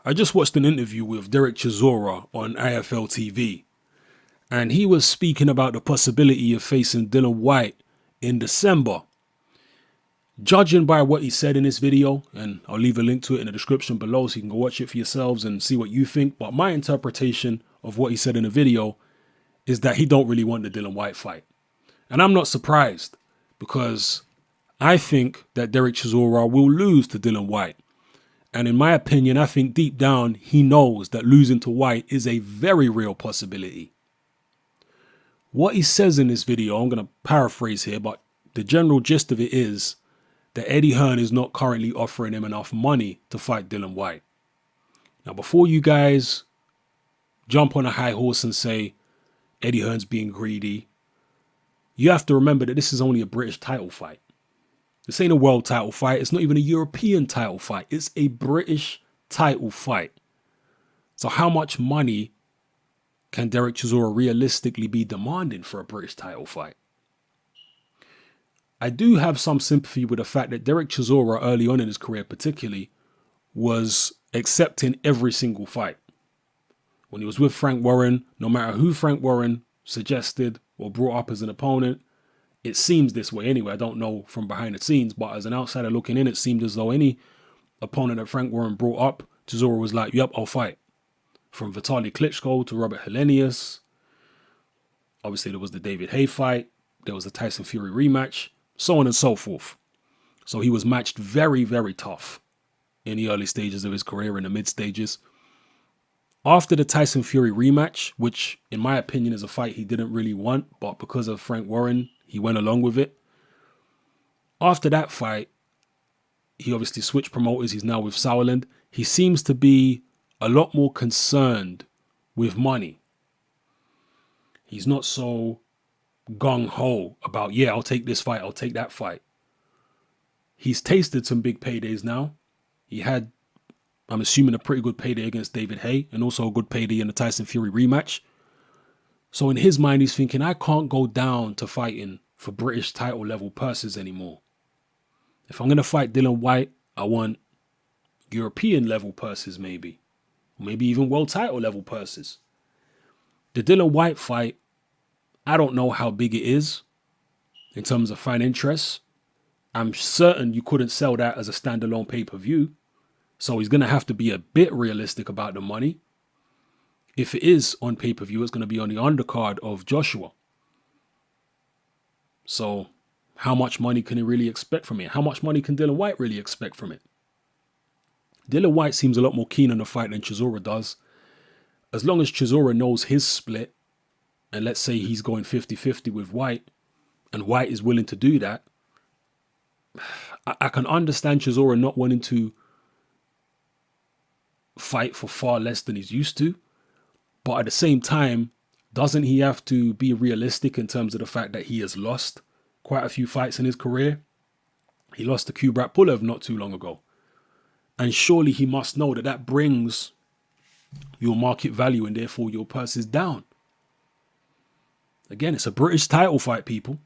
I just watched an interview with Dereck Chisora on IFL TV, and he was speaking about the possibility of facing Dillian Whyte in December. Judging by what he said in this video, and I'll leave a link to it in the description below so you can go watch it for yourselves and see what you think, but my interpretation of what he said in the video is that he don't really want the Dillian Whyte fight. And I'm not surprised, because I think that Dereck Chisora will lose to Dillian Whyte. And in my opinion, I think deep down he knows that losing to Whyte is a very real possibility. What he says in this video, I'm going to paraphrase here, but the general gist of it is that Eddie Hearn is not currently offering him enough money to fight Dillian Whyte. Now, before you guys jump on a high horse and say Eddie Hearn's being greedy, you have to remember that this is only a British title fight. This ain't a world title fight. It's not even a European title fight. It's a British title fight. So how much money can Dereck Chisora realistically be demanding for a British title fight? I do have some sympathy with the fact that Dereck Chisora early on in his career particularly was accepting every single fight. When he was with Frank Warren, no matter who Frank Warren suggested or brought up as an opponent, it seems this way anyway. I don't know from behind the scenes, but as an outsider looking in, it seemed as though any opponent that Frank Warren brought up, Chisora was like, yep, I'll fight. From Vitaly Klitschko to Robert Helenius. Obviously, there was the David Haye fight. There was the Tyson Fury rematch, so on and so forth. So he was matched very, very tough in the early stages of his career, in the mid stages. After the Tyson Fury rematch, which in my opinion is a fight he didn't really want, but because of Frank Warren, he went along with it. After that fight, he obviously switched promoters. He's now with Sauerland. He seems to be a lot more concerned with money. He's not so gung-ho about, yeah, I'll take this fight, I'll take that fight. He's tasted some big paydays now. He had, I'm assuming, a pretty good payday against David Haye and also a good payday in the Tyson Fury rematch. So in his mind, he's thinking, I can't go down to fighting for British title level purses anymore. If I'm going to fight Dillian Whyte, I want European level purses maybe. Maybe even world title level purses. The Dillian Whyte fight, I don't know how big it is in terms of fan interest. I'm certain you couldn't sell that as a standalone pay-per-view. So he's going to have to be a bit realistic about the money. If it is on pay-per-view, it's going to be on the undercard of Joshua. So how much money can he really expect from it? How much money can Dillian Whyte really expect from it? Dillian Whyte seems a lot more keen on the fight than Chisora does. As long as Chisora knows his split, and let's say he's going 50-50 with Whyte, and Whyte is willing to do that, I can understand Chisora not wanting to fight for far less than he's used to. But at the same time, doesn't he have to be realistic in terms of the fact that he has lost quite a few fights in his career? He lost to Kubrat Pulev not too long ago. And surely he must know that that brings your market value and therefore your purses down. Again, it's a British title fight, people.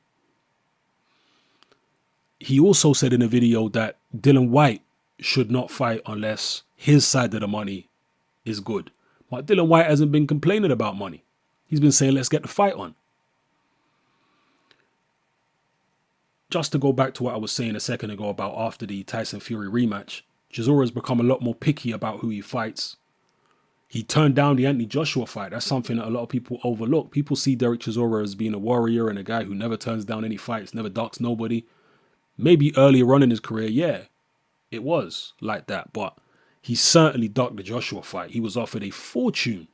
He also said in a video that Dillian Whyte should not fight unless his side of the money is good. But Dillian Whyte hasn't been complaining about money. He's been saying, let's get the fight on. Just to go back to what I was saying a second ago about after the Tyson Fury rematch, Chisora has become a lot more picky about who he fights. He turned down the Anthony Joshua fight. That's something that a lot of people overlook. People see Dereck Chisora as being a warrior and a guy who never turns down any fights, never ducks nobody. Maybe earlier on in his career, yeah, it was like that. But he certainly ducked the Joshua fight. He was offered a fortune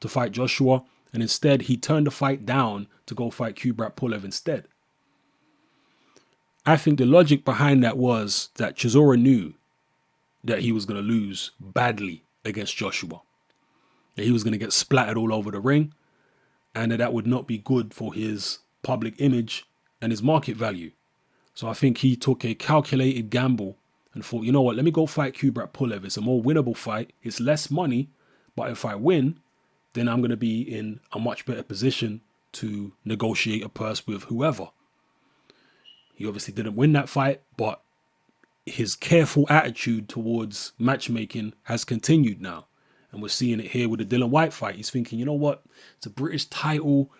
to fight Joshua, and instead he turned the fight down to go fight Kubrat Pulev instead. I think the logic behind that was that Chisora knew that he was going to lose badly against Joshua. That he was going to get splattered all over the ring, and that would not be good for his public image and his market value. So I think he took a calculated gamble and thought, you know what, let me go fight Kubrat Pulev. It's a more winnable fight. It's less money, but if I win, then I'm going to be in a much better position to negotiate a purse with whoever. He obviously didn't win that fight, but his careful attitude towards matchmaking has continued now. And we're seeing it here with the Dillian Whyte fight. He's thinking, you know what? It's a British title.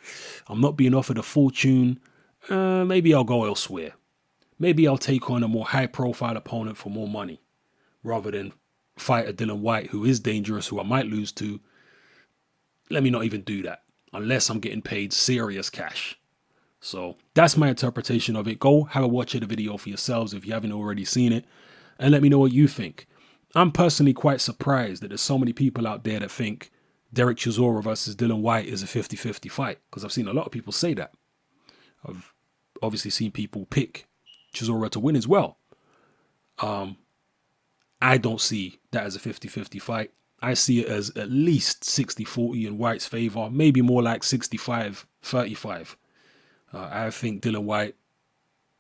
I'm not being offered a fortune. Maybe I'll go elsewhere. Maybe I'll take on a more high-profile opponent for more money rather than fight a Dillian Whyte who is dangerous, who I might lose to. Let me not even do that unless I'm getting paid serious cash. So that's my interpretation of it. Go have a watch of the video for yourselves if you haven't already seen it, and let me know what you think. I'm personally quite surprised that there's so many people out there that think Dereck Chisora versus Dillian Whyte is a 50-50 fight, because I've seen a lot of people say that. I've obviously seen people pick Chisora to win as well. I don't see that as a 50-50 fight. I see it as at least 60-40 in Whyte's favor, maybe more like 65-35. I think Dillian Whyte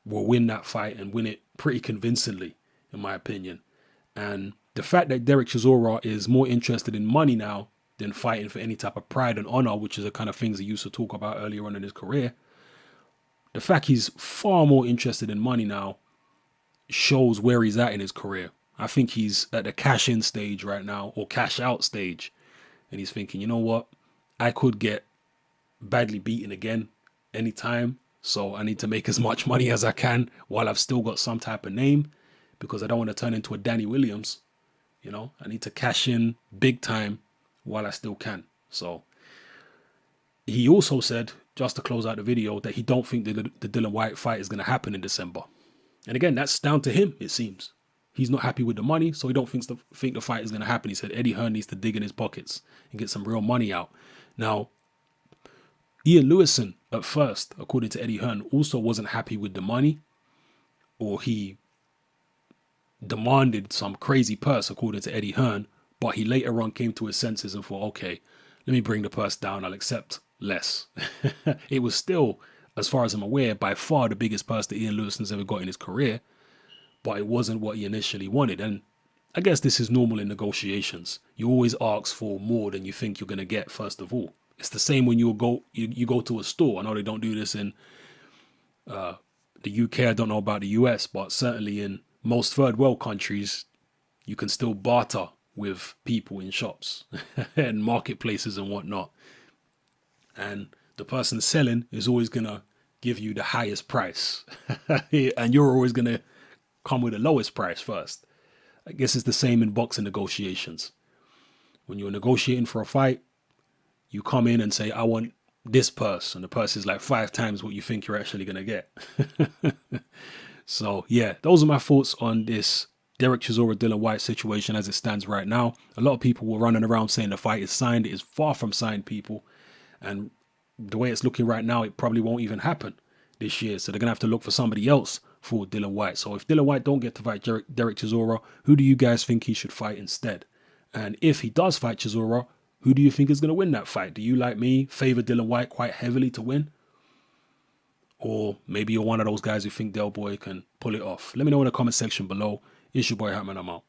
will win that fight and win it pretty convincingly, in my opinion. And the fact that Dereck Chisora is more interested in money now than fighting for any type of pride and honor, which is the kind of things he used to talk about earlier on in his career, the fact he's far more interested in money now shows where he's at in his career. I think he's at the cash in stage right now, or cash out stage. And he's thinking, you know what? I could get badly beaten again anytime. So I need to make as much money as I can while I've still got some type of name, because I don't want to turn into a Danny Williams. You know, I need to cash in big time while I still can. So he also said, just to close out the video, that he don't think the Dillian Whyte fight is going to happen in December. And again, that's down to him, it seems. He's not happy with the money, so he don't think the fight is going to happen. He said Eddie Hearn needs to dig in his pockets and get some real money out. Now, Ian Lewison, at first, according to Eddie Hearn, also wasn't happy with the money, or he demanded some crazy purse, according to Eddie Hearn, but he later on came to his senses and thought, okay, let me bring the purse down, I'll accept less. It was still, as far as I'm aware, by far the biggest purse that Ian Lewison's ever got in his career, but it wasn't what he initially wanted. And I guess this is normal in negotiations. You always ask for more than you think you're going to get, first of all. It's the same when you go to a store. I know they don't do this in the UK. I don't know about the US, but certainly in most third world countries, you can still barter with people in shops and marketplaces and whatnot. And the person selling is always going to give you the highest price. And you're always going to come with the lowest price first. I guess it's the same in boxing negotiations. When you're negotiating for a fight, you come in and say, I want this purse. And the purse is like 5 times what you think you're actually going to get. So, yeah, those are my thoughts on this Dereck Chisora Dillian Whyte situation as it stands right now. A lot of people were running around saying the fight is signed. It is far from signed, people. And the way it's looking right now, it probably won't even happen this year. So they're going to have to look for somebody else for Dillian Whyte. So if Dillian Whyte don't get to fight Dereck Chisora, who do you guys think he should fight instead? And if he does fight Chisora, who do you think is going to win that fight? Do you, like me, favor Dillian Whyte quite heavily to win? Or maybe you're one of those guys who think Del Boy can pull it off. Let me know in the comment section below. It's your boy Hatman, I'm out.